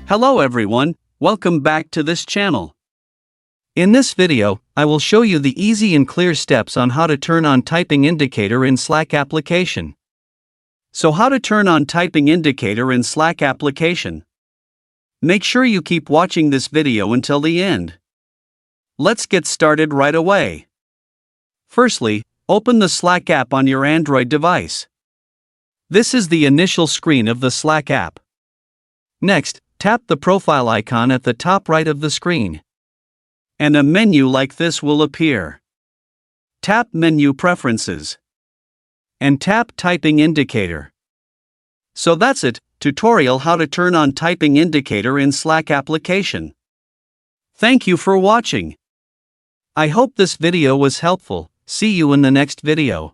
Hello everyone, welcome back to this channel. In this video, I will show you the easy and clear steps on how to turn on typing indicator in Slack application. So how to turn on typing indicator in Slack application? Make sure you keep watching this video until the end. Let's get started right away. Firstly, open the Slack app on your Android device. This is the initial screen of the Slack app. Next, tap the profile icon at the top right of the screen. And a menu like this will appear. Tap Menu Preferences. And tap Typing Indicator. So that's it, tutorial how to turn on typing indicator in Slack application. Thank you for watching. I hope this video was helpful. See you in the next video.